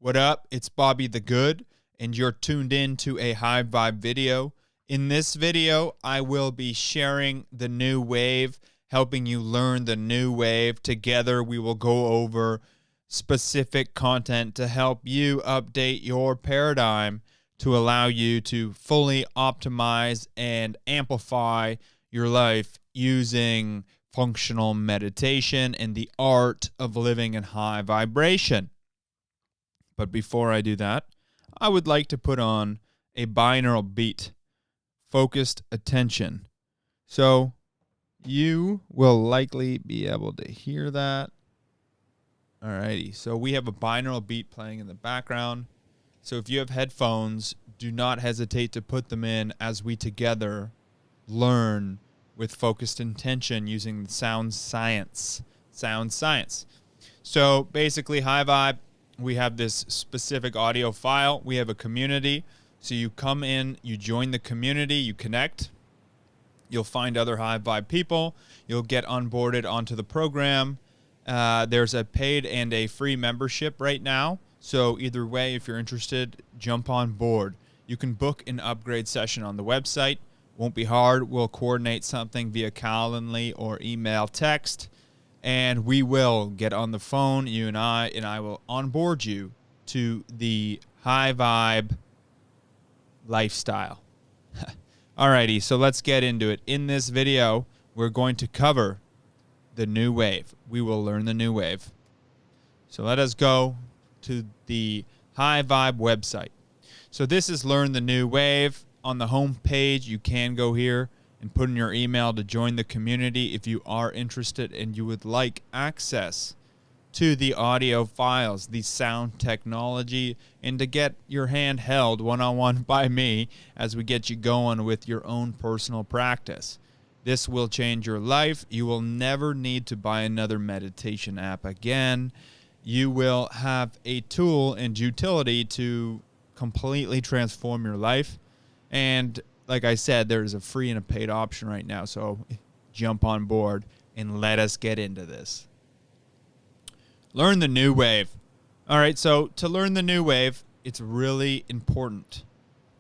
What up? It's Bobby the Good, and you're tuned in to a High Vibe video. In this video, I will be sharing the new wave, helping you learn the new wave. Together, we will go over specific content to help you update your paradigm to allow you to fully optimize and amplify your life using functional meditation and the art of living in high vibration. But before I do that, I would like to put on a binaural beat, focused attention. So you will likely be able to hear that. Alrighty, so we have a binaural beat playing in the background. So if you have headphones, do not hesitate to put them in as we together learn with focused intention using sound science. So basically, High Vibe, we have this specific audio file. We have a community. So you come in, you join the community, you connect. You'll find other High Vibe people. You'll get onboarded onto the program. There's a paid and a free membership right now. So either way, if you're interested, jump on board. You can book an upgrade session on the website. Won't be hard. We'll coordinate something via Calendly or email, text, and we will get on the phone, you and I will onboard you to the High Vibe lifestyle. Alrighty, so let's get into it. In this video, we're going to cover the new wave. We will learn the new wave. So let us go to the High Vibe website. So this is Learn the New Wave. On the home page, you can go here and put in your email to join the community if you are interested and you would like access to the audio files, the sound technology, and to get your hand held one-on-one by me as we get you going with your own personal practice. This will change your life. You will never need to buy another meditation app again. You will have a tool and utility to completely transform your life. And like I said, there's a free and a paid option right now. So jump on board and let us get into this. Learn the new wave. All right, so to learn the new wave, it's really important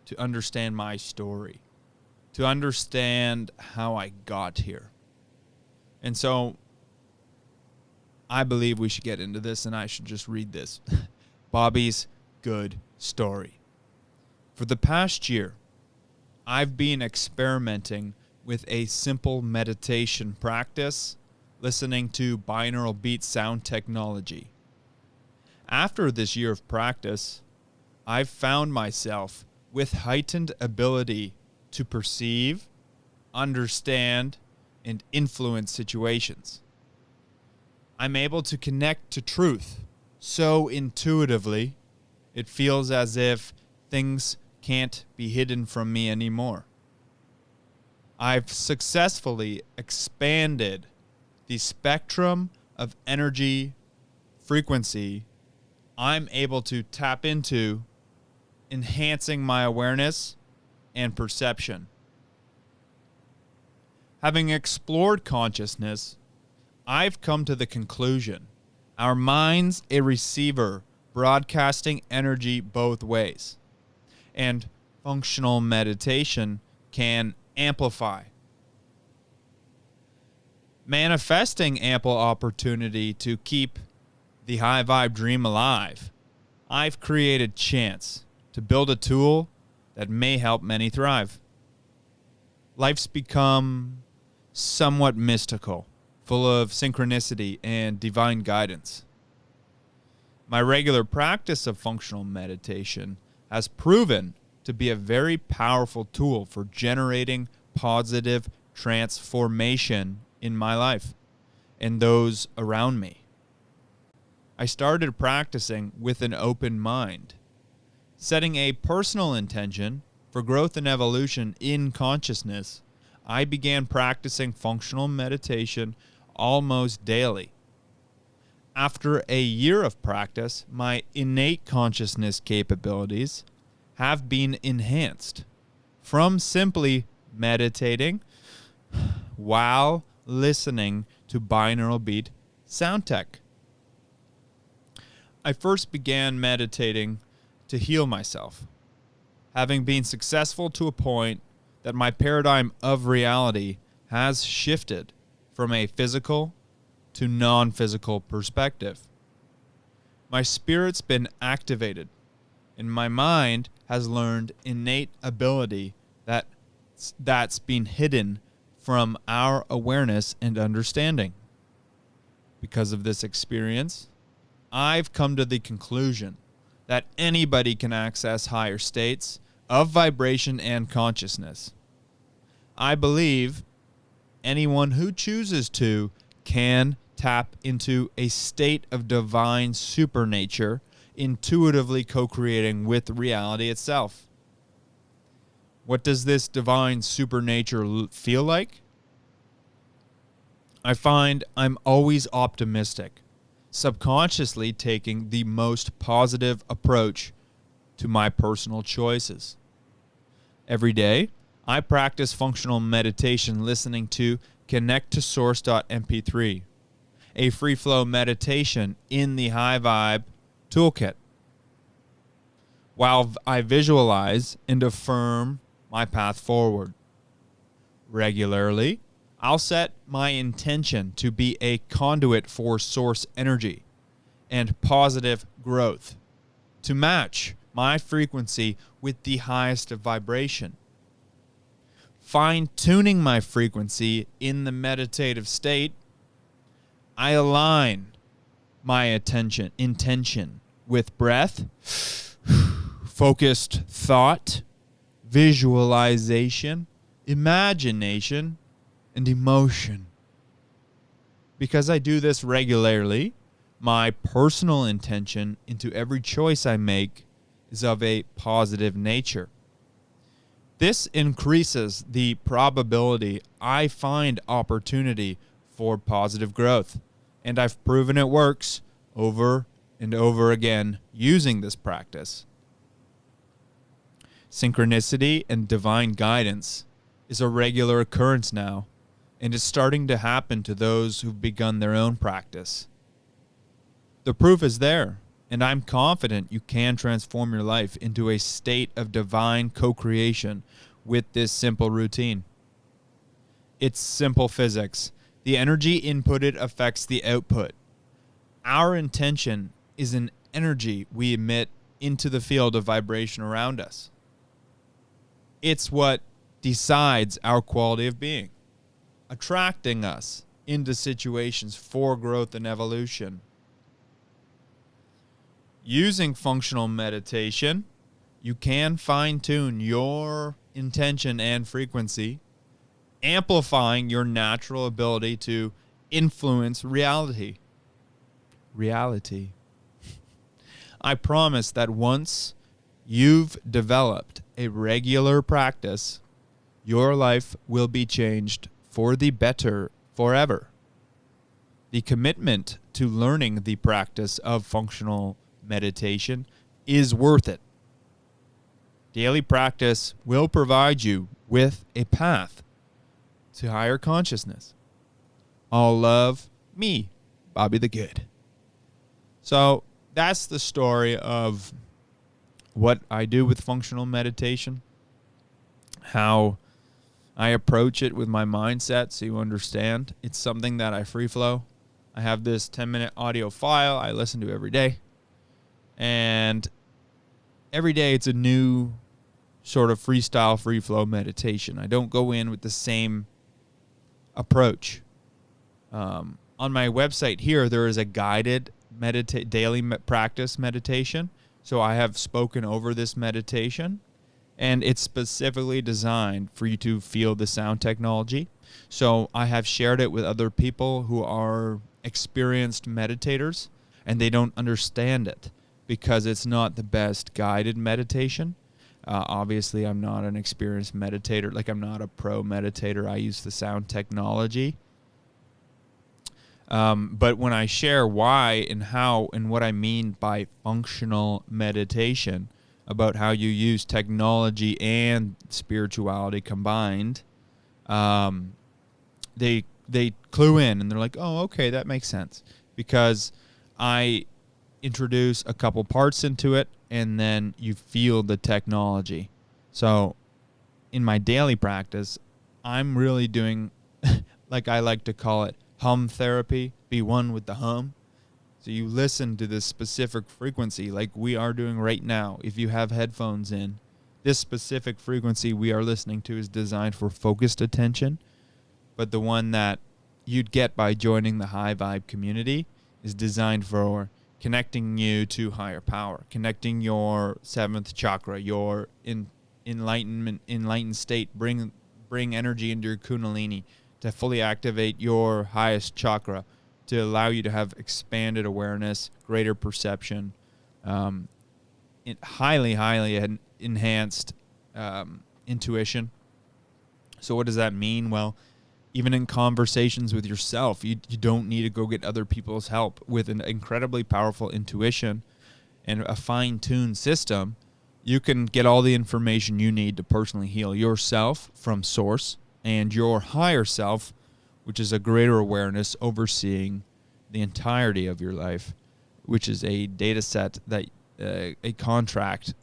to understand my story, to understand how I got here. And so I believe we should get into this, and I should just read this. Bobby's good story. For the past year, I've been experimenting with a simple meditation practice, listening to binaural beat sound technology. After this year of practice, I've found myself with heightened ability to perceive, understand, and influence situations. I'm able to connect to truth so intuitively, it feels as if things can't be hidden from me anymore. I've successfully expanded the spectrum of energy frequency I'm able to tap into, enhancing my awareness and perception. Having explored consciousness, I've come to the conclusion our mind's a receiver broadcasting energy both ways, and functional meditation can amplify. Manifesting ample opportunity to keep the high vibe dream alive, I've created chance to build a tool that may help many thrive. Life's become somewhat mystical, full of synchronicity and divine guidance. My regular practice of functional meditation has proven to be a very powerful tool for generating positive transformation in my life and those around me. I started practicing with an open mind, setting a personal intention for growth and evolution in consciousness. I began practicing functional meditation almost daily. After a year of practice, my innate consciousness capabilities have been enhanced from simply meditating while listening to binaural beat sound tech. I first began meditating to heal myself, having been successful to a point that my paradigm of reality has shifted from a physical to non-physical perspective. My spirit's been activated, and my mind has learned innate ability that's been hidden from our awareness and understanding. Because of this experience, I've come to the conclusion that anybody can access higher states of vibration and consciousness. I believe anyone who chooses to can tap into a state of divine supernature, intuitively co-creating with reality itself. What does this divine supernature feel like? I find I'm always optimistic, subconsciously taking the most positive approach to my personal choices. Every day, I practice functional meditation listening to Connect to Source.mp3, a free flow meditation in the High Vibe toolkit, while I visualize and affirm my path forward. Regularly, I'll set my intention to be a conduit for source energy and positive growth to match my frequency with the highest of vibration. Fine-tuning my frequency in the meditative state, I align my intention with breath, focused thought, visualization, imagination, and emotion. Because I do this regularly, my personal intention into every choice I make is of a positive nature. This increases the probability I find opportunity for positive growth, and I've proven it works over and over again using this practice. Synchronicity and divine guidance is a regular occurrence now, and it's starting to happen to those who've begun their own practice. The proof is there, and I'm confident you can transform your life into a state of divine co-creation with this simple routine. It's simple physics. The energy inputted affects the output. Our intention is an energy we emit into the field of vibration around us. It's what decides our quality of being, attracting us into situations for growth and evolution. Using functional meditation, you can fine-tune your intention and frequency, amplifying your natural ability to influence reality. I promise that once you've developed a regular practice, your life will be changed for the better forever. The commitment to learning the practice of functional meditation is worth it. Daily practice will provide you with a path to higher consciousness. All love, me, Bobby the Good. So that's the story of what I do with functional meditation, how I approach it with my mindset so you understand. It's something that I free flow. I have this 10-minute audio file I listen to every day. And every day it's a new sort of freestyle, free flow meditation. I don't go in with the same approach. On my website here, there is a guided daily practice meditation. So I have spoken over this meditation, and it's specifically designed for you to feel the sound technology. So I have shared it with other people who are experienced meditators, and they don't understand it because it's not the best guided meditation. Obviously, I'm not an experienced meditator. Like, I'm not a pro meditator. I use the sound technology. But when I share why and how and what I mean by functional meditation, about how you use technology and spirituality combined, they clue in and they're like, oh, okay, that makes sense. Because I introduce a couple parts into it, and then you feel the technology. So in my daily practice, I'm really doing, like I like to call it, hum therapy, be one with the hum. So you listen to this specific frequency like we are doing right now. If you have headphones in, this specific frequency we are listening to is designed for focused attention, but the one that you'd get by joining the high vibe community is designed for connecting you to higher power, connecting your seventh chakra, your enlightened state, bring energy into your kundalini to fully activate your highest chakra, to allow you to have expanded awareness, greater perception, highly enhanced intuition. So what does that mean? Well, even in conversations with yourself, you don't need to go get other people's help. With an incredibly powerful intuition and a fine-tuned system, you can get all the information you need to personally heal yourself from source and your higher self, which is a greater awareness overseeing the entirety of your life, which is a data set that a contract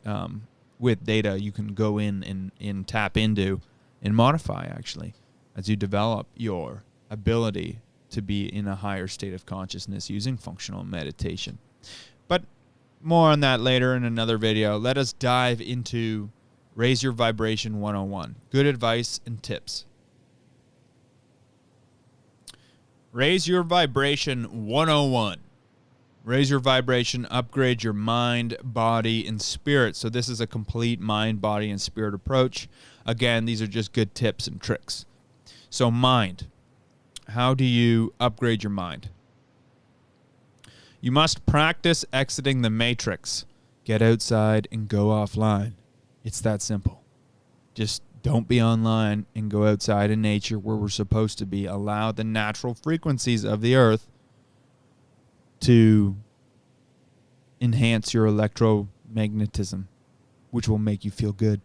with data you can go in and tap into and modify, actually, as you develop your ability to be in a higher state of consciousness using functional meditation. But more on that later in another video. Let us dive into Raise Your Vibration 101. Good advice and tips. Raise Your Vibration 101. Raise your vibration, upgrade your mind, body, and spirit. So this is a complete mind, body, and spirit approach. Again, these are just good tips and tricks. So mind. How do you upgrade your mind? You must practice exiting the matrix. Get outside and go offline. It's that simple. Just don't be online and go outside in nature where we're supposed to be. Allow the natural frequencies of the earth to enhance your electromagnetism, which will make you feel good.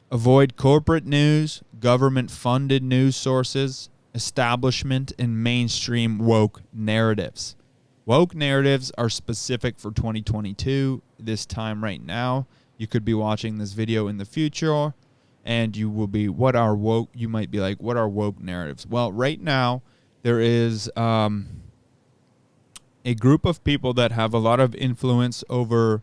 Avoid corporate news, government-funded news sources, establishment, and mainstream woke narratives. Woke narratives are specific for 2022, this time right now. You could be watching this video in the future, and you will be, what are woke? You might be like, what are woke narratives? Well, right now, there is a group of people that have a lot of influence over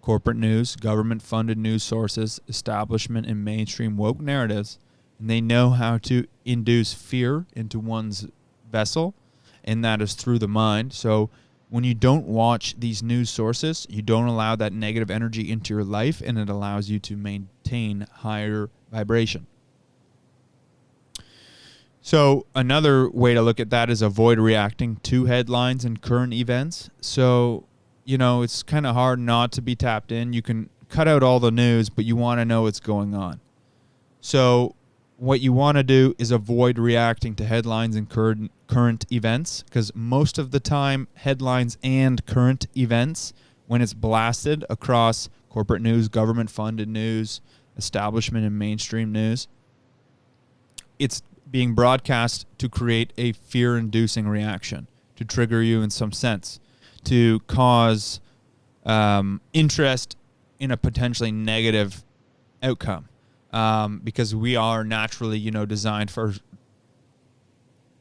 corporate news, government-funded news sources, establishment, and mainstream woke narratives, and they know how to induce fear into one's vessel, and that is through the mind. So when you don't watch these news sources, you don't allow that negative energy into your life, and it allows you to maintain higher vibration. So another way to look at that is avoid reacting to headlines and current events. So, it's kind of hard not to be tapped in. You can cut out all the news, but you want to know what's going on. So what you want to do is avoid reacting to headlines and current events, because most of the time, headlines and current events, when it's blasted across corporate news, government-funded news, establishment and mainstream news, it's being broadcast to create a fear-inducing reaction, to trigger you in some sense, to cause interest in a potentially negative outcome, because we are naturally, designed for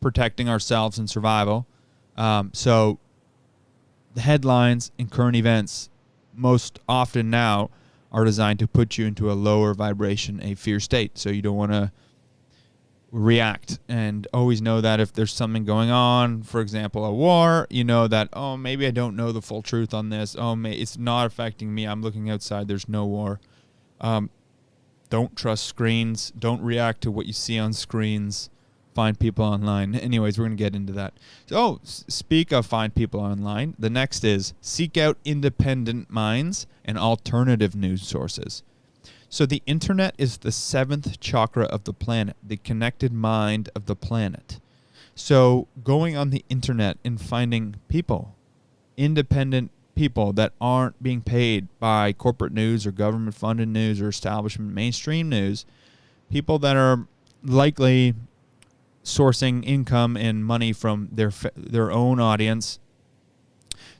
protecting ourselves and survival. So the headlines and current events most often now are designed to put you into a lower vibration, a fear state. So you don't want to react, and always know that if there's something going on, for example, a war, that, maybe I don't know the full truth on this. It's not affecting me. I'm looking outside. There's no war. Don't trust screens. Don't react to what you see on screens. Find people online. Anyways, we're going to get into that. So, speak of find people online, the next is seek out independent minds and alternative news sources. So the internet is the seventh chakra of the planet, the connected mind of the planet. So going on the internet and finding people, independent people that aren't being paid by corporate news or government-funded news or establishment mainstream news, people that are likely sourcing income and money from their own audience,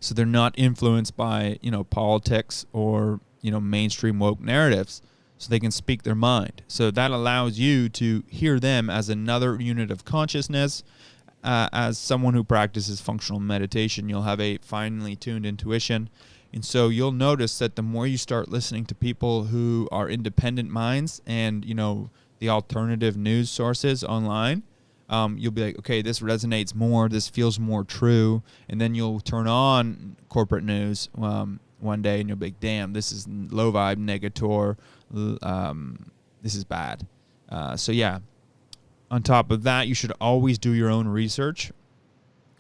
So they're not influenced by, politics or, mainstream woke narratives. So they can speak their mind. So that allows you to hear them as another unit of consciousness. As someone who practices functional meditation, you'll have a finely tuned intuition. And so you'll notice that the more you start listening to people who are independent minds and, the alternative news sources online, you'll be like, okay, this resonates more. This feels more true. And then you'll turn on corporate news one day and you'll be like, damn, this is low vibe, negator. This is bad. So yeah, on top of that, you should always do your own research.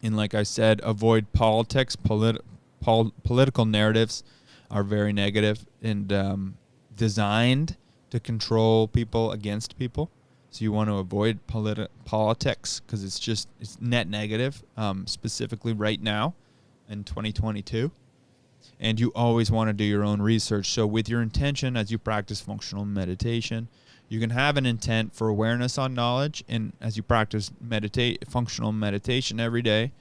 And like I said, avoid politics. Political narratives are very negative and designed to control people against people. So you want to avoid politics because it's net negative, specifically right now in 2022. And you always want to do your own research. So with your intention as you practice functional meditation, you can have an intent for awareness on knowledge. And as you practice functional meditation every day,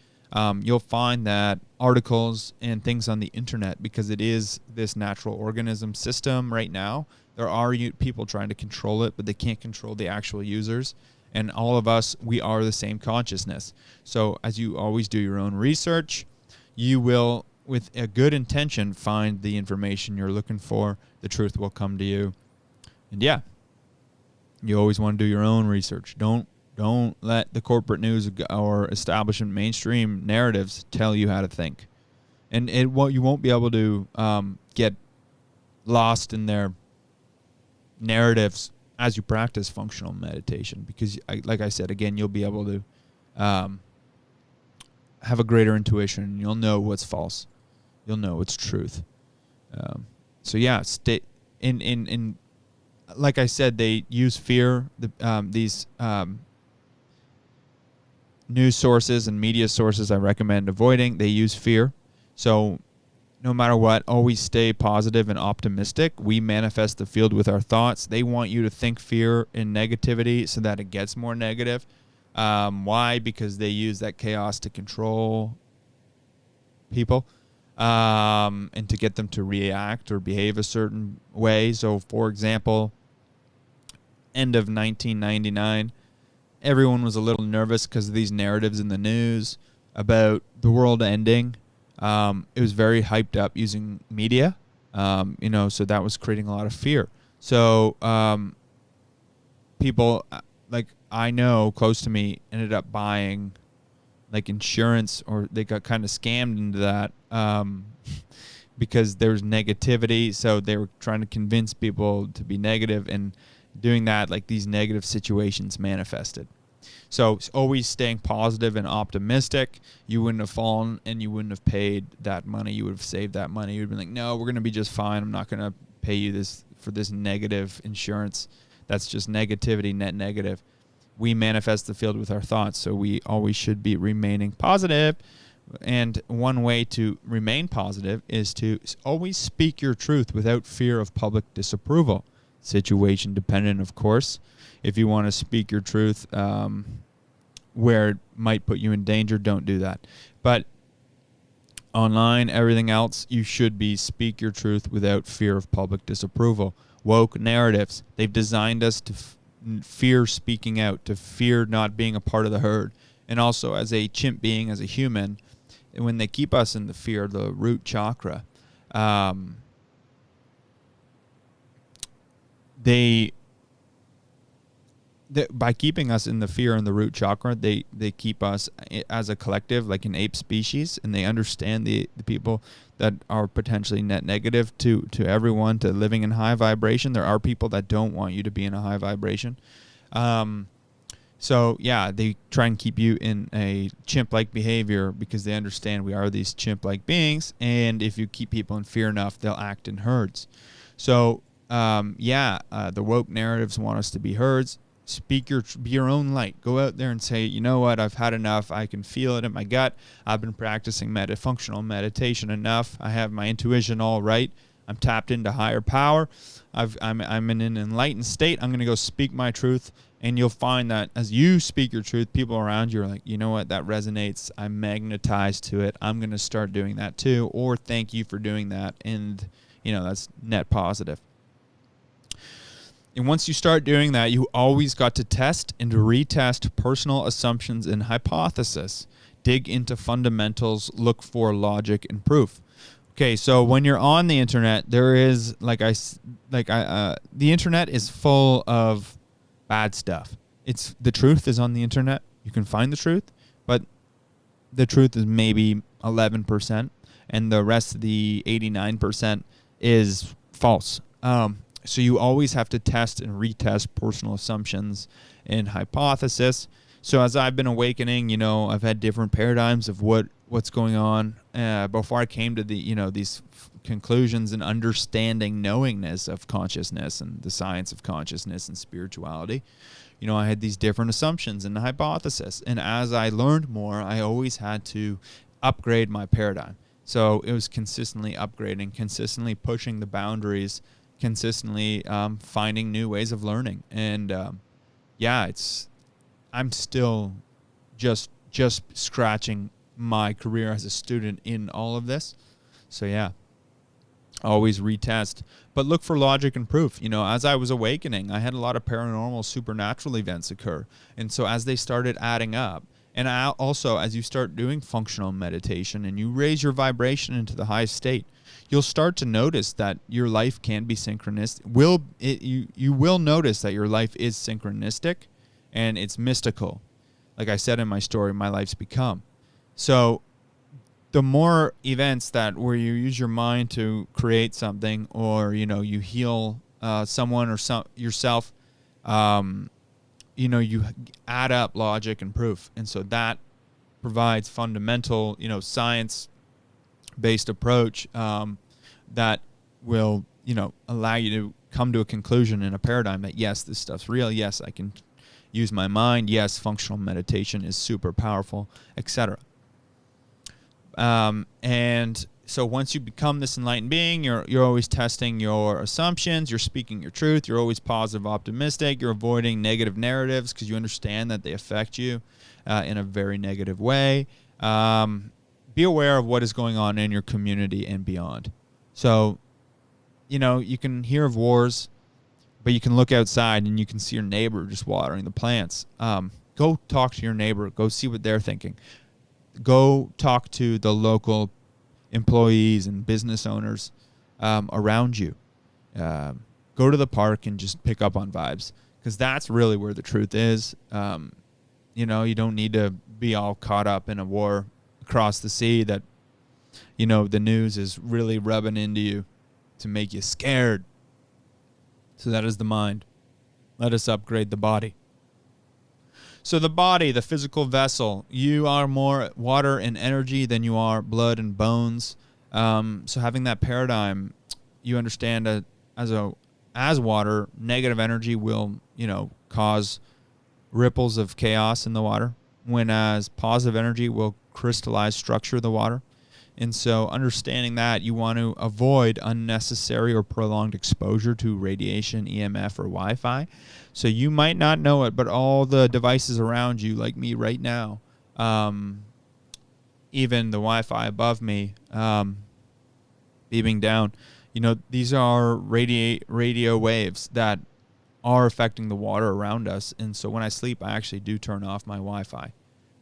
you'll find that articles and things on the internet, because it is this natural organism system right now, there are people trying to control it, but they can't control the actual users. And all of us, we are the same consciousness. So as you always do your own research, you will, with a good intention, find the information you're looking for. The truth will come to you. And yeah, you always want to do your own research. Don't let the corporate news or establishment mainstream narratives tell you how to think. And you won't be able to get lost in their narratives as you practice functional meditation, because like I said, again, you'll be able to have a greater intuition. You'll know what's false. You'll know what's truth. So yeah, stay in like I said, they use fear. These news sources and media sources I recommend avoiding. They use fear. So no matter what, always stay positive and optimistic. We manifest the field with our thoughts. They want you to think fear and negativity so that it gets more negative. Why? Because they use that chaos to control people and to get them to react or behave a certain way. So, for example, end of 1999, everyone was a little nervous because of these narratives in the news about the world ending. It was very hyped up using media, so that was creating a lot of fear. So people like I know close to me ended up buying like insurance, or they got kind of scammed into that because there's negativity. So they were trying to convince people to be negative, and doing that, like these negative situations manifested. So always staying positive and optimistic. You wouldn't have fallen and you wouldn't have paid that money. You would have saved that money. You would have been like, no, we're going to be just fine. I'm not going to pay you this for this negative insurance. That's just negativity, net negative. We manifest the field with our thoughts, so we always should be remaining positive. And one way to remain positive is to always speak your truth without fear of public disapproval. Situation dependent, of course. If you want to speak your truth where it might put you in danger, don't do that. But online, everything else, you should speak your truth without fear of public disapproval. Woke narratives, they've designed us to fear speaking out, to fear not being a part of the herd. And also as a chimp being, as a human, when they keep us in the fear, the root chakra, by keeping us in the fear and the root chakra, they keep us as a collective, like an ape species, and they understand the people that are potentially net negative to everyone, to living in high vibration. There are people that don't want you to be in a high vibration. So yeah, they try and keep you in a chimp-like behavior because they understand we are these chimp-like beings, and if you keep people in fear enough, they'll act in herds. So the woke narratives want us to be herds. Be your own light. Go out there and say, you know what, I've had enough. I can feel it in my gut. I've been practicing functional meditation enough. I have my intuition all right. I'm tapped into higher power. I'm in an enlightened state. I'm going to go speak my truth And you'll find that as you speak your truth, people around you are like, you know what, that resonates. I'm magnetized to it. I'm going to start doing that too. Or thank you for doing that. And, that's net positive. And once you start doing that, you always got to test and retest personal assumptions and hypothesis. Dig into fundamentals, look for logic and proof. Okay, so when you're on the internet, there is, the internet is full of bad stuff. The truth is on the internet. You can find the truth, but the truth is maybe 11%, and the rest of the 89% is false. So you always have to test and retest personal assumptions and hypothesis. So as I've been awakening, I've had different paradigms of what's going on before I came to these conclusions and understanding knowingness of consciousness and the science of consciousness and spirituality. I had these different assumptions and the hypothesis. And as I learned more, I always had to upgrade my paradigm. So it was consistently upgrading, consistently pushing the boundaries, consistently finding new ways of learning. And I'm still just scratching my career as a student in all of this. So yeah, always retest, but look for logic and proof. As I was awakening, I had a lot of paranormal, supernatural events occur. And so as they started adding up, and also as you start doing functional meditation and you raise your vibration into the highest state, you'll start to notice that your life can be synchronistic. You will notice that your life is synchronistic and it's mystical. Like I said in my story, my life's become. So the more events where you use your mind to create something, or you heal someone or yourself, you add up logic and proof, and so that provides fundamental science-based approach that will allow you to come to a conclusion in a paradigm that yes, this stuff's real. Yes, I can use my mind. Yes, functional meditation is super powerful, etc. And so once you become this enlightened being, you're always testing your assumptions, you're speaking your truth, you're always positive, optimistic, you're avoiding negative narratives because you understand that they affect you in a very negative way. Be aware of what is going on in your community and beyond. So, you can hear of wars, but you can look outside and you can see your neighbor just watering the plants. Go talk to your neighbor. Go see what they're thinking. Go talk to the local employees and business owners around you. Go to the park and just pick up on vibes, because that's really where the truth is. You don't need to be all caught up in a war across the sea that, the news is really rubbing into you to make you scared. So that is the mind. Let us upgrade the body. So the body, the physical vessel, you are more water and energy than you are blood and bones. So having that paradigm, you understand that as water, negative energy will, cause ripples of chaos in the water, whereas positive energy will crystallize, structure the water. And so understanding that, you want to avoid unnecessary or prolonged exposure to radiation, EMF, or Wi-Fi. So you might not know it, but all the devices around you, like me right now, even the Wi-Fi above me, beaming down, these are radio waves that are affecting the water around us. And so when I sleep, I actually do turn off my Wi-Fi.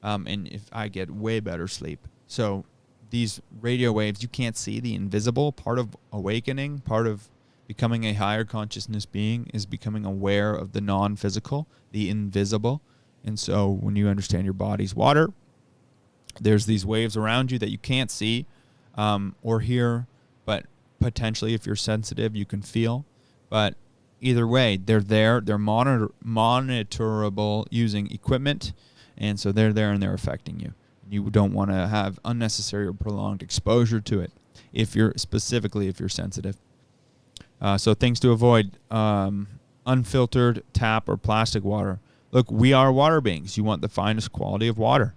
And if I get way better sleep. So these radio waves, you can't see the invisible. Part of awakening, part of becoming a higher consciousness being is becoming aware of the non-physical, the invisible. And so when you understand your body's water, there's these waves around you that you can't see or hear, but potentially if you're sensitive, you can feel. But either way, they're there. They're monitorable using equipment. And so they're there and they're affecting you. You don't want to have unnecessary or prolonged exposure to it if you're sensitive. So things to avoid, unfiltered tap or plastic water. Look, we are water beings. You want the finest quality of water.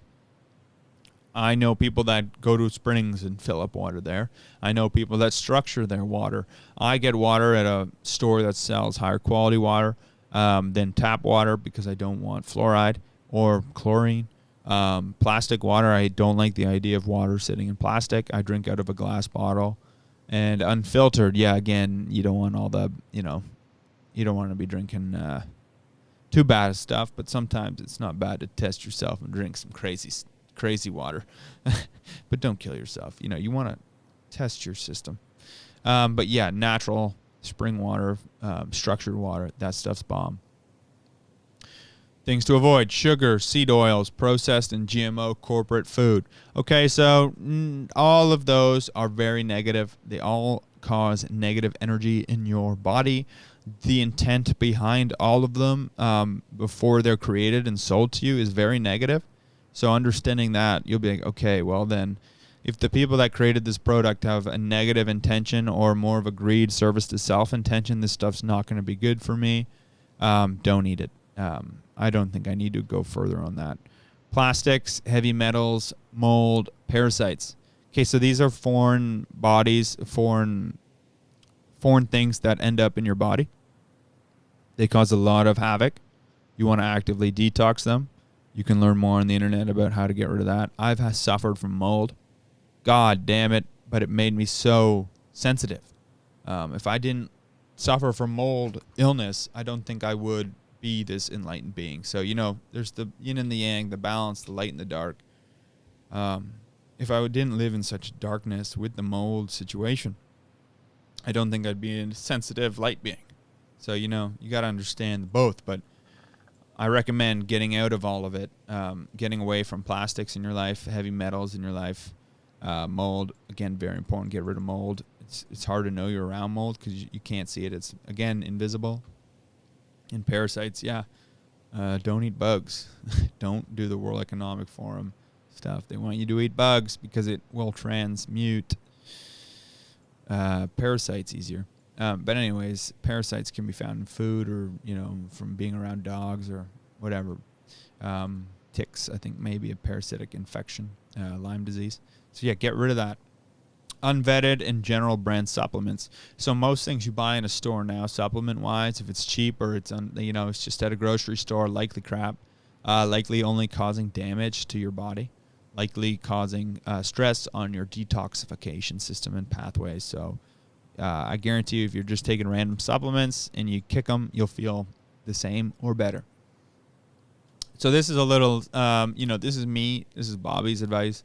I know people that go to springs and fill up water there. I know people that structure their water. I get water at a store that sells higher quality water. than tap water because I don't want fluoride or chlorine. Plastic water, I don't like the idea of water sitting in plastic. I drink out of a glass bottle. And unfiltered, yeah, again, you don't want all the, you don't want to be drinking too bad stuff, but sometimes it's not bad to test yourself and drink some crazy water. But don't kill yourself. You want to test your system. But yeah, natural spring water, structured water, that stuff's bomb. Things to avoid: sugar, seed oils, processed and GMO corporate food. Okay, so all of those are very negative. They all cause negative energy in your body. The intent behind all of them before they're created and sold to you is very negative. So understanding that, you'll be like, okay, well then, if the people that created this product have a negative intention or more of a greed, service to self intention, this stuff's not going to be good for me. Don't eat it. I don't think I need to go further on that. Plastics, heavy metals, mold, parasites. Okay, so these are foreign bodies, foreign things that end up in your body. They cause a lot of havoc. You want to actively detox them. You can learn more on the internet about how to get rid of that. I've suffered from mold. God damn it, but it made me so sensitive. If I didn't suffer from mold illness, I don't think I would be this enlightened being. So, there's the yin and the yang, the balance, the light and the dark. If I didn't live in such darkness with the mold situation, I don't think I'd be a sensitive light being. So, you got to understand both. But I recommend getting out of all of it, getting away from plastics in your life, heavy metals in your life, mold. Again, very important. Get rid of mold. It's hard to know you're around mold because you can't see it. It's, again, invisible. And parasites, yeah. Don't eat bugs. Don't do the World Economic Forum stuff. They want you to eat bugs because it will transmute parasites easier. But anyways, parasites can be found in food or, from being around dogs or whatever. Ticks, I think, maybe a parasitic infection, Lyme disease. So, yeah, get rid of that. Unvetted and general brand supplements. So most things you buy in a store now, supplement-wise, if it's cheap or it's it's just at a grocery store, likely crap, likely only causing damage to your body, likely causing stress on your detoxification system and pathways. So I guarantee you, if you're just taking random supplements and you kick them, you'll feel the same or better. So this is a little, this is me. This is Bobby's advice.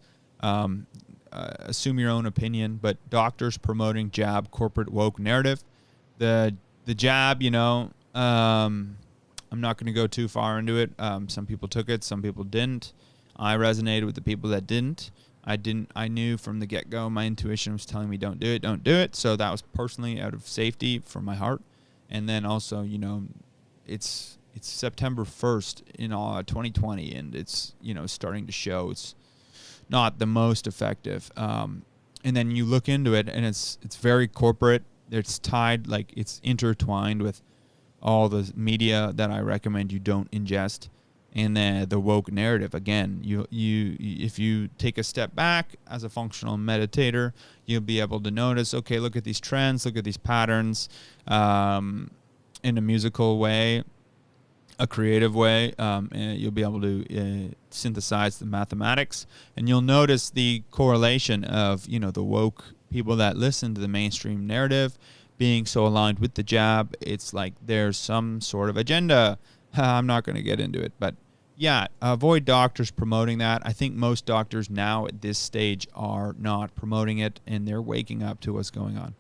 Assume your own opinion, but doctors promoting jab corporate woke narrative. The jab, I'm not going to go too far into it. Some people took it, some people didn't. I resonated with the people that didn't. I knew from the get-go, my intuition was telling me don't do it. So that was personally out of safety for my heart. And then also, it's September 1st in 2020, and it's, starting to show it's not the most effective. And then you look into it, and it's very corporate. It's tied, like it's intertwined with all the media that I recommend you don't ingest. And then the woke narrative, again, you if you take a step back as a functional meditator, you'll be able to notice, okay, look at these trends, look at these patterns, in a musical way, a creative way, and you'll be able to synthesize the mathematics, and you'll notice the correlation of, the woke people that listen to the mainstream narrative being so aligned with the jab. It's like there's some sort of agenda. I'm not going to get into it, but yeah, avoid doctors promoting that. I think most doctors now at this stage are not promoting it, and they're waking up to what's going on.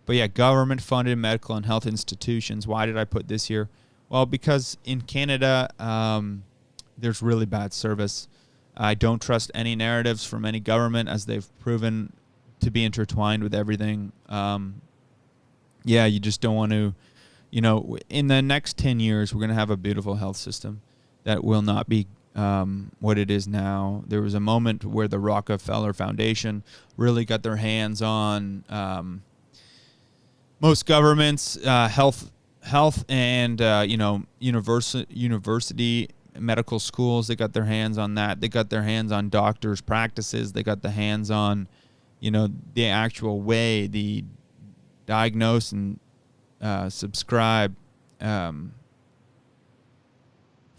But yeah, government-funded medical and health institutions. Why did I put this here? Well, because in Canada, there's really bad service. I don't trust any narratives from any government, as they've proven to be intertwined with everything. Yeah, you just don't want to, in the next 10 years, we're going to have a beautiful health system that will not be what it is now. There was a moment where the Rockefeller Foundation really got their hands on most governments, health and university medical schools. They got their hands on that. They got their hands on doctors' practices. They got the hands on, the actual way, the diagnose and subscribe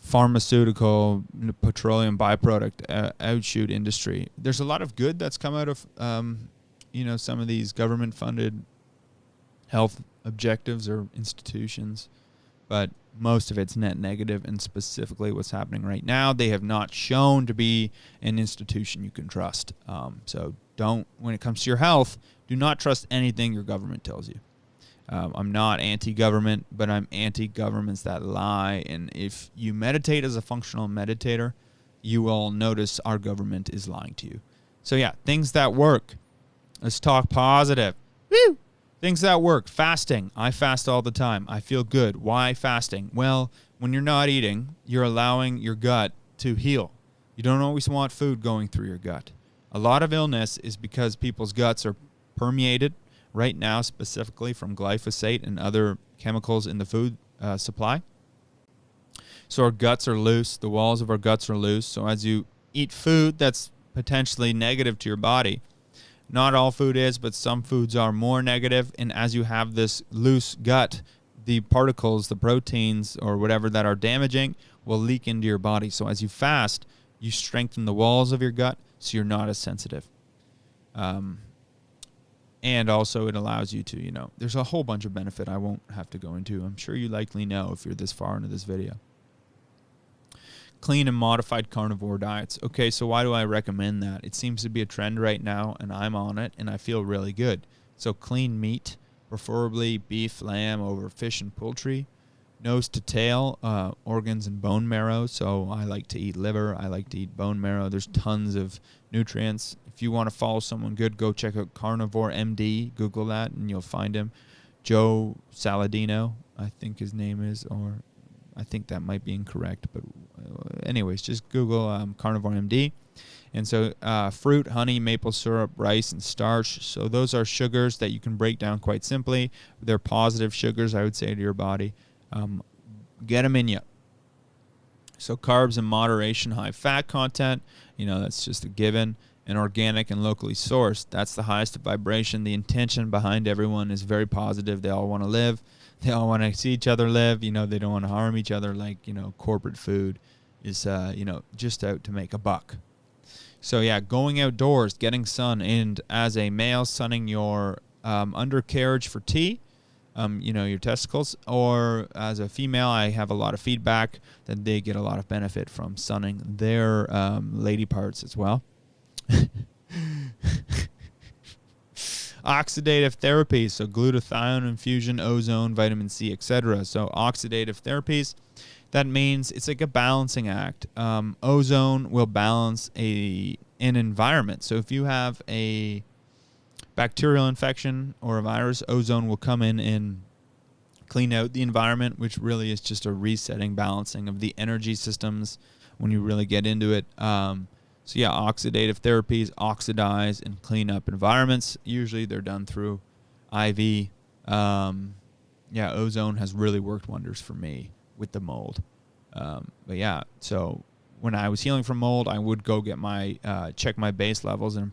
pharmaceutical, petroleum byproduct outshoot industry. There's a lot of good that's come out of, some of these government-funded health objectives or institutions, but most of it's net negative, and specifically what's happening right now, they have not shown to be an institution you can trust. So when it comes to your health, do not trust anything your government tells you. I'm not anti-government, but I'm anti-governments that lie. And if you meditate as a functional meditator, you will notice our government is lying to you. So yeah, things that work. Let's talk positive. Woo! Things that work. Fasting. I fast all the time. I feel good. Why fasting? Well, when you're not eating, you're allowing your gut to heal. You don't always want food going through your gut. A lot of illness is because people's guts are permeated right now, specifically from glyphosate and other chemicals in the food supply. So our guts are loose. The walls of our guts are loose. So as you eat food that's potentially negative to your body, not all food is, but some foods are more negative. And as you have this loose gut, the particles, the proteins, or whatever that are damaging will leak into your body. So as you fast, you strengthen the walls of your gut so you're not as sensitive. And also it allows you to, there's a whole bunch of benefit I won't have to go into. I'm sure you likely know if you're this far into this video. Clean and modified carnivore diets. Okay, so why do I recommend that? It seems to be a trend right now, and I'm on it, and I feel really good. So clean meat, preferably beef, lamb over fish and poultry. Nose to tail, organs and bone marrow. So I like to eat liver. I like to eat bone marrow. There's tons of nutrients. If you want to follow someone good, go check out Carnivore MD. Google that, and you'll find him. Joe Saladino, I think his name is, or I think that might be incorrect, but anyways, just Google Carnivore MD. And so fruit, honey, maple syrup, rice, and starch. So those are sugars that you can break down quite simply. They're positive sugars, I would say, to your body. Get them in you. So carbs in moderation, high fat content, that's just a given. And organic and locally sourced, that's the highest vibration. The intention behind everyone is very positive. They all want to live. They all want to see each other live. They don't want to harm each other like, corporate food is, just out to make a buck. So, yeah, going outdoors, getting sun, and as a male, sunning your undercarriage for T, your testicles, or as a female, I have a lot of feedback that they get a lot of benefit from sunning their lady parts as well. Oxidative therapies, so glutathione infusion, ozone, vitamin C, etc. So oxidative therapies, that means it's like a balancing act. Ozone will balance an environment. So if you have a bacterial infection or a virus, ozone will come in and clean out the environment, which really is just a resetting, balancing of the energy systems when you really get into it. So yeah, oxidative therapies oxidize and clean up environments. Usually they're done through IV. Ozone has really worked wonders for me with the mold. But yeah, so when I was healing from mold, I would go get my check my base levels and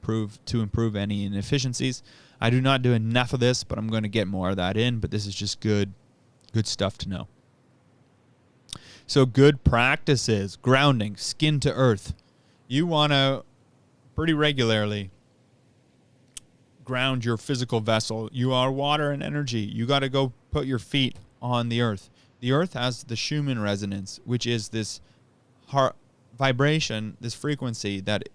improve any inefficiencies. I do not do enough of this, but I'm going to get more of that in. But this is just good stuff to know. So good practices: grounding, skin to earth. You want to pretty regularly ground your physical vessel. You are water and energy. You got to go put your feet on the earth. The earth has the Schumann resonance, which is this heart vibration, this frequency that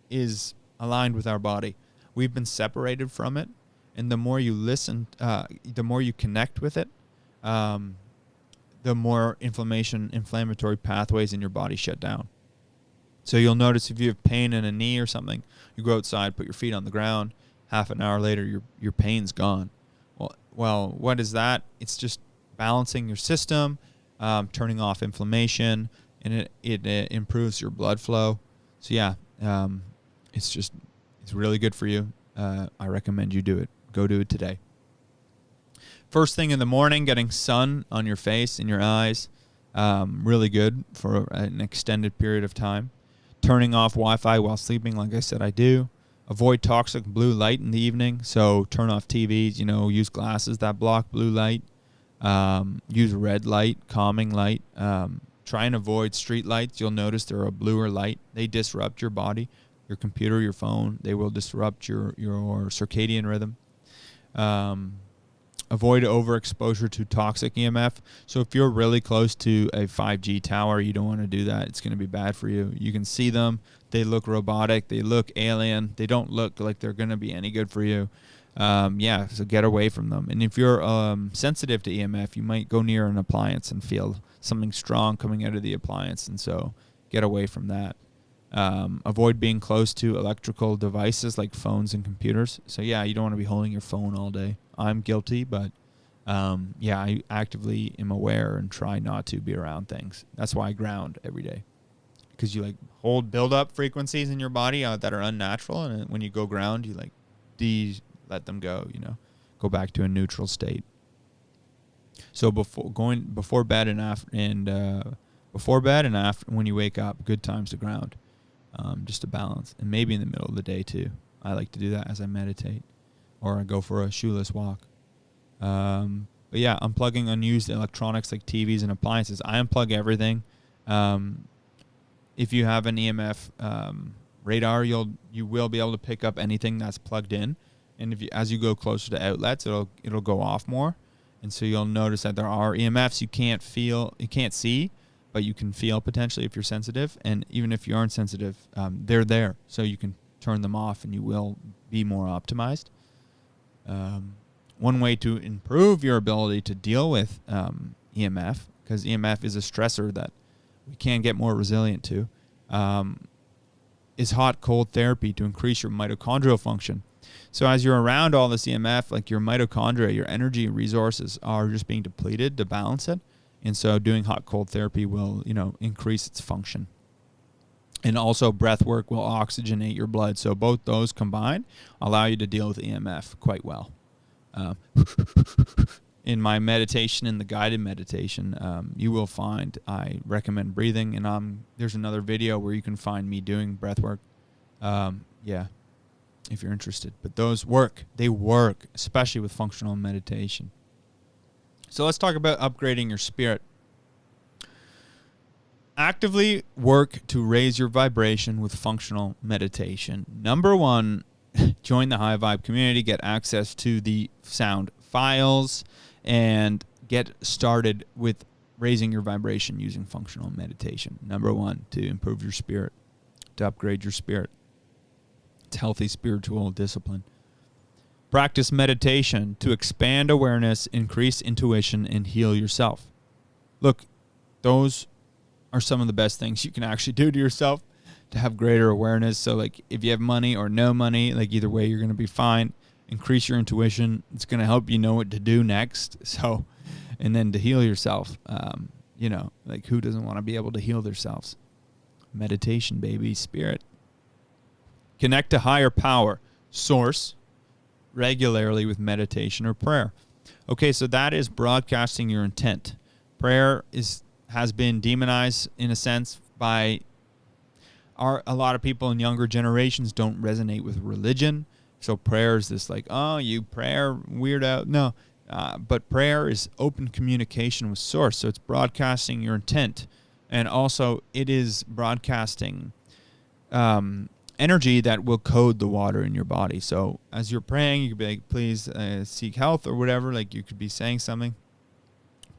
is aligned with our body. We've been separated from it, and the more you listen, the more you connect with it, the more inflammatory pathways in your body shut down. So you'll notice if you have pain in a knee or something, you go outside, put your feet on the ground, half an hour later, your pain's gone. Well, what is that? It's just balancing your system, turning off inflammation, and it improves your blood flow. So yeah, it's really good for you. I recommend you do it. Go do it today. First thing in the morning, getting sun on your face and your eyes, really good for an extended period of time. Turning off Wi-Fi while sleeping, like I said, I do. Avoid toxic blue light in the evening, so turn off TVs, use glasses that block blue light. Use red light, calming light. Try and avoid street lights. You'll notice they're a bluer light. They disrupt your body, your computer, your phone. They will disrupt your circadian rhythm. Avoid overexposure to toxic EMF. So if you're really close to a 5G tower, you don't want to do that. It's going to be bad for you. You can see them. They look robotic. They look alien. They don't look like they're going to be any good for you. So get away from them. And if you're sensitive to EMF, you might go near an appliance and feel something strong coming out of the appliance. And so get away from that. Avoid being close to electrical devices like phones and computers. So yeah, you don't want to be holding your phone all day. I'm guilty, but I actively am aware and try not to be around things. That's why I ground every day, because you build up frequencies in your body that are unnatural, and when you go ground, you let them go. Go back to a neutral state. So before bed and after when you wake up, good times to ground. Just to balance, and maybe in the middle of the day too. I like to do that as I meditate, or I go for a shoeless walk. But yeah, unplugging unused electronics like TVs and appliances. I unplug everything. If you have an EMF radar, you will be able to pick up anything that's plugged in, and as you go closer to outlets, it'll go off more, and so you'll notice that there are EMFs you can't see, but you can feel potentially if you're sensitive. And even if you aren't sensitive, they're there. So you can turn them off and you will be more optimized. One way to improve your ability to deal with EMF, because EMF is a stressor that we can get more resilient to, is hot-cold therapy to increase your mitochondrial function. So as you're around all this EMF, like your mitochondria, your energy resources are just being depleted to balance it. And so doing hot-cold therapy will, increase its function. And also breath work will oxygenate your blood. So both those combined allow you to deal with EMF quite well. In my meditation, in the guided meditation, you will find I recommend breathing. And there's another video where you can find me doing breath work. If you're interested. But those work. They work, especially with functional meditation. So let's talk about upgrading your spirit. Actively work to raise your vibration with functional meditation. Number one, join the High Vibe community, get access to the sound files, and get started with raising your vibration using functional meditation. Number one, to improve your spirit, to upgrade your spirit. It's healthy spiritual discipline. Practice meditation to expand awareness, increase intuition, and heal yourself. Look, those are some of the best things you can actually do to yourself to have greater awareness. So if you have money or no money, either way, you're going to be fine. Increase your intuition. It's going to help you know what to do next. So, and then to heal yourself, who doesn't want to be able to heal themselves? Meditation, baby, spirit. Connect to higher power, source, regularly with meditation or prayer. Okay, so that is broadcasting your intent. Prayer has been demonized in a sense by a lot of people in younger generations don't resonate with religion. So prayer is this you prayer weirdo. No, but prayer is open communication with source. So it's broadcasting your intent, and also it is broadcasting energy that will code the water in your body. So as you're praying, you could be like, please seek health or whatever. You could be saying something.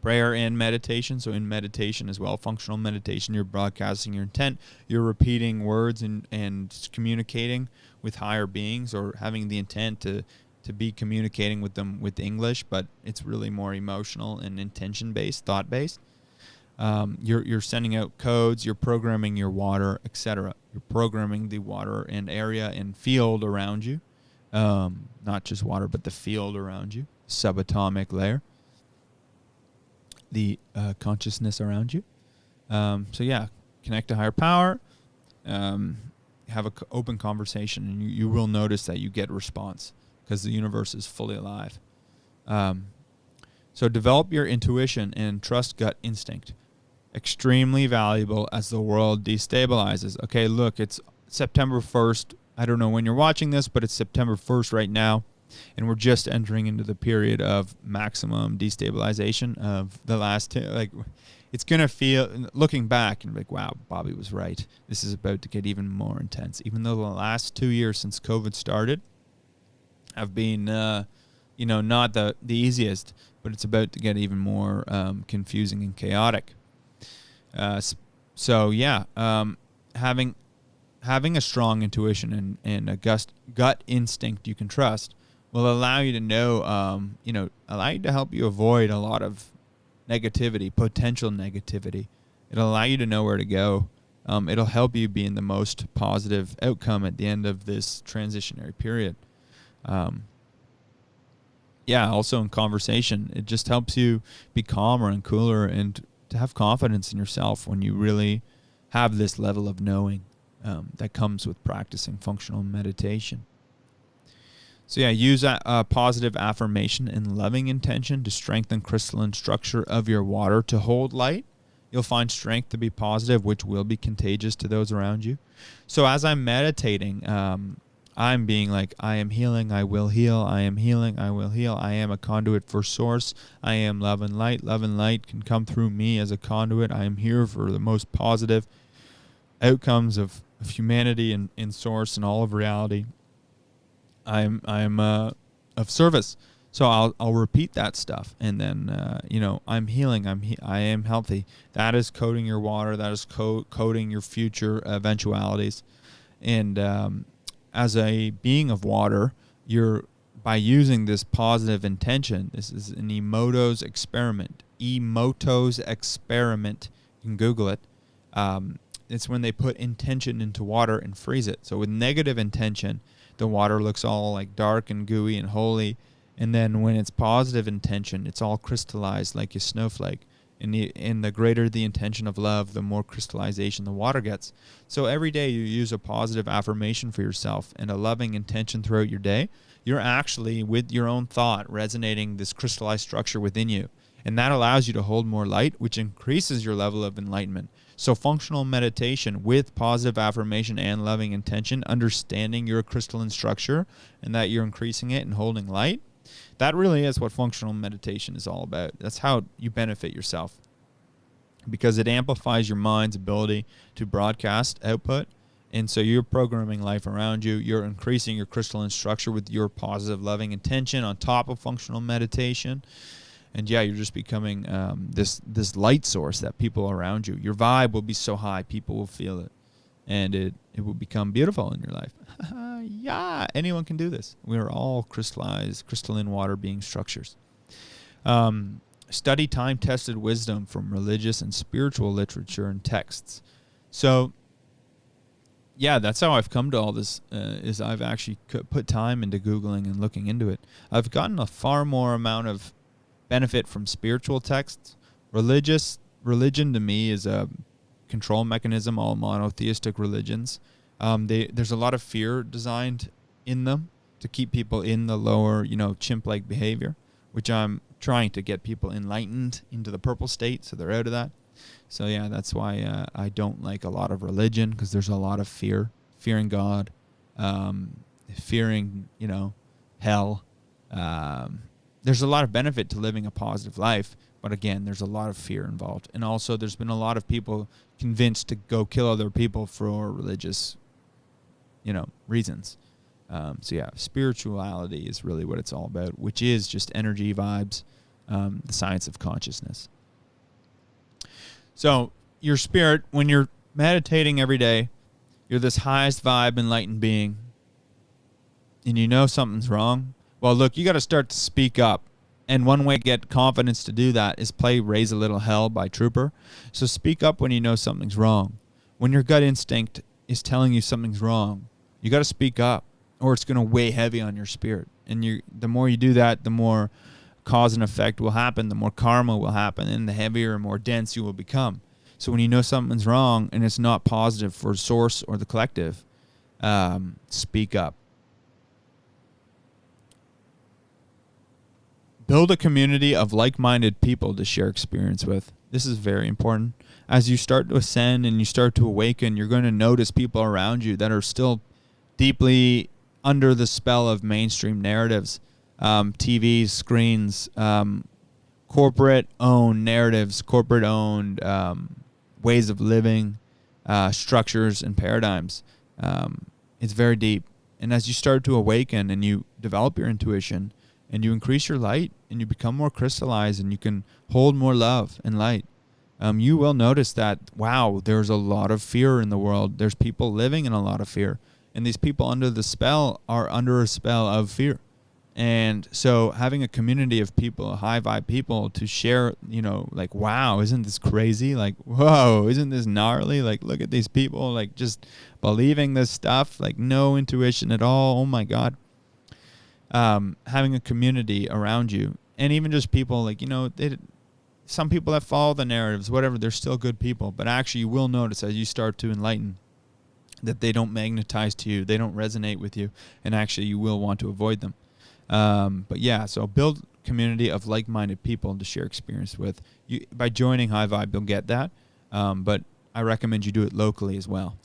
Prayer and meditation. So in meditation as well, functional meditation, you're broadcasting your intent. You're repeating words and communicating with higher beings, or having the intent to be communicating with them with English, but it's really more emotional and intention-based, thought-based. You're sending out codes, you're programming your water, etc. You're programming the water and area and field around you. Not just water, but the field around you, subatomic layer, the consciousness around you. Connect to higher power, have an open conversation, and you will notice that you get response because the universe is fully alive. So develop your intuition and trust gut instinct. Extremely valuable as the world destabilizes. Okay, look, it's September 1st. I don't know when you're watching this, but it's September 1st right now, and we're just entering into the period of maximum destabilization of the last it's going to feel, looking back, and like, wow, Bobby was right. This is about to get even more intense. Even though the last 2 years since COVID started have been, not the easiest, but it's about to get even more confusing and chaotic. Having a strong intuition and a gut instinct you can trust will allow you to know, allow you to help you avoid a lot of negativity, potential negativity. It'll allow you to know where to go. It'll help you be in the most positive outcome at the end of this transitionary period. Also in conversation, it just helps you be calmer and cooler and to have confidence in yourself when you really have this level of knowing that comes with practicing functional meditation. So use a positive affirmation and loving intention to strengthen crystalline structure of your water to hold light. You'll find strength to be positive, which will be contagious to those around you. So as I'm meditating, I'm being like, I am healing, I will heal. I am healing, I will heal. I am a conduit for source. I am love and light. Love and light can come through me as a conduit. I am here for the most positive outcomes of humanity and in source and all of reality. I'm of service. So I'll repeat that stuff, and then I'm healing. I am healthy. That is coding your water. That is coding your future eventualities. And as a being of water, by using this positive intention. This is an Emoto's experiment. Emoto's experiment. You can Google it. It's when they put intention into water and freeze it. So with negative intention, the water looks all like dark and gooey and holy. And then when it's positive intention, it's all crystallized like a snowflake. And the greater the intention of love, the more crystallization the water gets. So every day you use a positive affirmation for yourself and a loving intention throughout your day. You're actually, with your own thought, resonating this crystallized structure within you. And that allows you to hold more light, which increases your level of enlightenment. So functional meditation with positive affirmation and loving intention, understanding your crystalline structure and that you're increasing it and holding light, that really is what functional meditation is all about. That's how you benefit yourself, because it amplifies your mind's ability to broadcast output. And so you're programming life around you. You're increasing your crystalline structure with your positive, loving intention on top of functional meditation. And you're just becoming this light source that people around you. Your vibe will be so high, people will feel it. And it will become beautiful in your life. Anyone can do this. We are all crystalline water being structures. Study time-tested wisdom from religious and spiritual literature and texts. So, that's how I've come to all this, is I've actually put time into Googling and looking into it. I've gotten a far more amount of benefit from spiritual texts. Religion to me is a control mechanism, all monotheistic religions. There's a lot of fear designed in them to keep people in the lower, chimp-like behavior, which I'm trying to get people enlightened into the purple state, so they're out of that. So that's why I don't like a lot of religion, because there's a lot of fearing God, fearing, hell. There's a lot of benefit to living a positive life, but again, there's a lot of fear involved. And also there's been a lot of people convinced to go kill other people for religious, reasons. Spirituality is really what it's all about, which is just energy, vibes, the science of consciousness. So your spirit, when you're meditating every day, you're this highest vibe enlightened being, and you know something's wrong. Well, look, you got to start to speak up. And one way to get confidence to do that is play Raise a Little Hell by Trooper. So speak up when you know something's wrong. When your gut instinct is telling you something's wrong, you got to speak up, or it's going to weigh heavy on your spirit. And the more you do that, the more cause and effect will happen, the more karma will happen, and the heavier and more dense you will become. So when you know something's wrong and it's not positive for source or the collective, speak up. Build a community of like-minded people to share experience with. This is very important. As you start to ascend and you start to awaken, you're going to notice people around you that are still deeply under the spell of mainstream narratives, TVs, screens, corporate-owned narratives, corporate-owned ways of living, structures, and paradigms. It's very deep. And as you start to awaken and you develop your intuition and you increase your light and you become more crystallized and you can hold more love and light, you will notice that, wow, there's a lot of fear in the world. There's people living in a lot of fear. And these people under the spell are under a spell of fear. And so having a community of people, high vibe people to share, like, wow, isn't this crazy? Like, whoa, isn't this gnarly? Like, look at these people, like, just believing this stuff, like no intuition at all. Oh my God. Having a community around you, and even just people like, some people that follow the narratives, whatever, they're still good people. But actually you will notice as you start to enlighten that they don't magnetize to you. They don't resonate with you. And actually you will want to avoid them. But yeah, so build community of like-minded people to share experience with. By joining High Vibe, you'll get that. But I recommend you do it locally as well.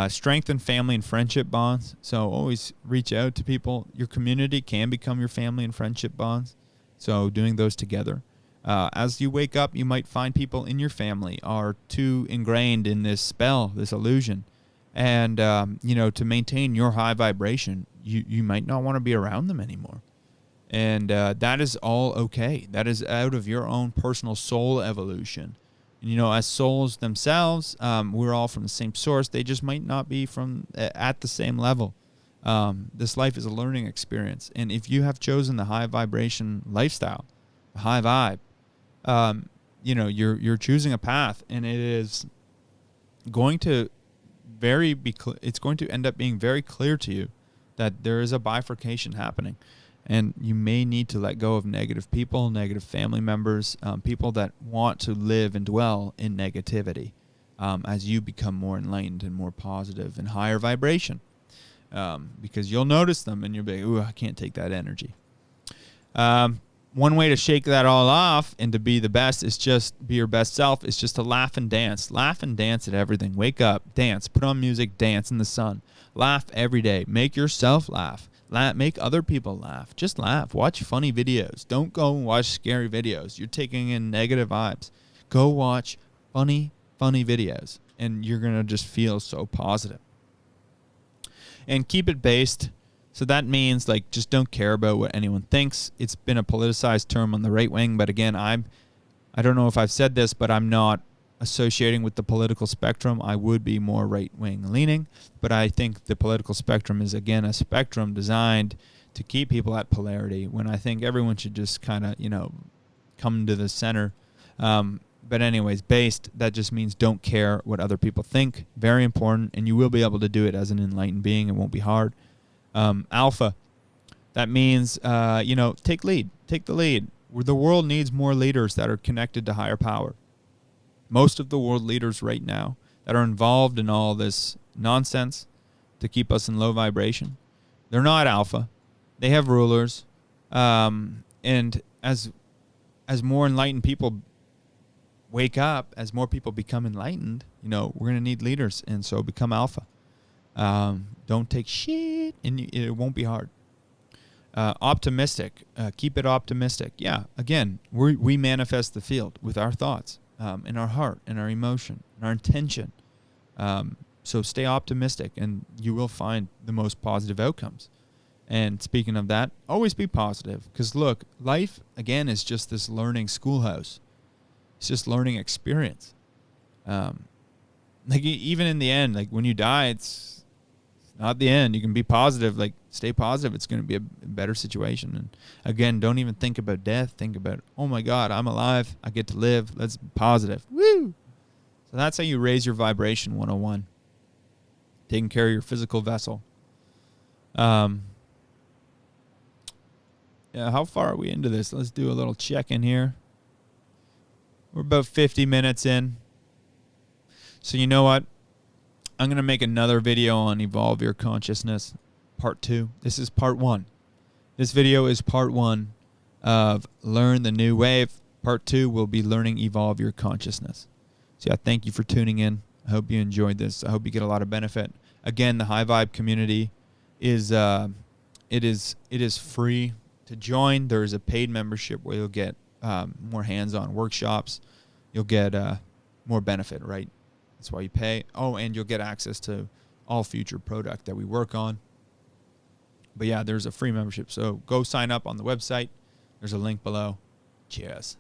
Strengthen family and friendship bonds. So always reach out to people. Your community can become your family and friendship bonds. So doing those together. As you wake up, you might find people in your family are too ingrained in this spell, this illusion. And, to maintain your high vibration, you might not want to be around them anymore. And that is all okay. That is out of your own personal soul evolution. And, as souls themselves, we're all from the same source. They just might not be from at the same level. This life is a learning experience. And if you have chosen the high vibration lifestyle, the high vibe, you're choosing a path, and it is going to it's going to end up being very clear to you that there is a bifurcation happening, and you may need to let go of negative people, negative family members, people that want to live and dwell in negativity, as you become more enlightened and more positive and higher vibration, because you'll notice them and you'll be like, ooh, I can't take that energy. One way to shake that all off and to be the best is just be your best self. Is just to laugh and dance. Laugh and dance at everything. Wake up, dance, put on music, dance in the sun. Laugh every day. Make yourself laugh. Make other people laugh. Just laugh. Watch funny videos. Don't go and watch scary videos. You're taking in negative vibes. Go watch funny videos, and you're going to just feel so positive. And keep it based. So that means, like, just don't care about what anyone thinks. It's been a politicized term on the right wing, but again, I don't know if I've said this, but I'm not associating with the political spectrum. I would be more right-wing leaning, but I think the political spectrum is, again, a spectrum designed to keep people at polarity, when I think everyone should just kind of, come to the center. But anyways, based, that just means don't care what other people think. Very important, and you will be able to do it as an enlightened being. It won't be hard. Alpha, that means, take lead. Take the lead. The world needs more leaders that are connected to higher power. Most of the world leaders right now that are involved in all this nonsense to keep us in low vibration, they're not alpha. They have rulers. And as more enlightened people wake up, as more people become enlightened, we're going to need leaders. And so become alpha. Don't take shit, and it won't be hard. Optimistic. Keep it optimistic. Yeah, again, we manifest the field with our thoughts, in our heart, in our emotion, in our intention. So stay optimistic, and you will find the most positive outcomes. And speaking of that, always be positive. Because look, life, again, is just this learning schoolhouse. It's just learning experience. Like, even in the end, like, when you die, it's not the end. You can be positive, like, stay positive. It's going to be a better situation. And again, don't even think about death. Think about, oh my God, I'm alive. I get to live. Let's be positive. Woo! So that's how you raise your vibration 101. Taking care of your physical vessel. Yeah, how far are we into this? Let's do a little check-in here. We're about 50 minutes in. So you know what? I'm going to make another video on Evolve Your Consciousness, Part 2. This is Part 1. This video is Part 1 of Learn the New Wave. Part 2 will be Learning Evolve Your Consciousness. So yeah, thank you for tuning in. I hope you enjoyed this. I hope you get a lot of benefit. Again, the High Vibe community is it is free to join. There is a paid membership where you'll get more hands-on workshops, you'll get more benefit, right? That's why you pay. Oh, and you'll get access to all future product that we work on. But yeah, there's a free membership. So go sign up on the website. There's a link below. Cheers.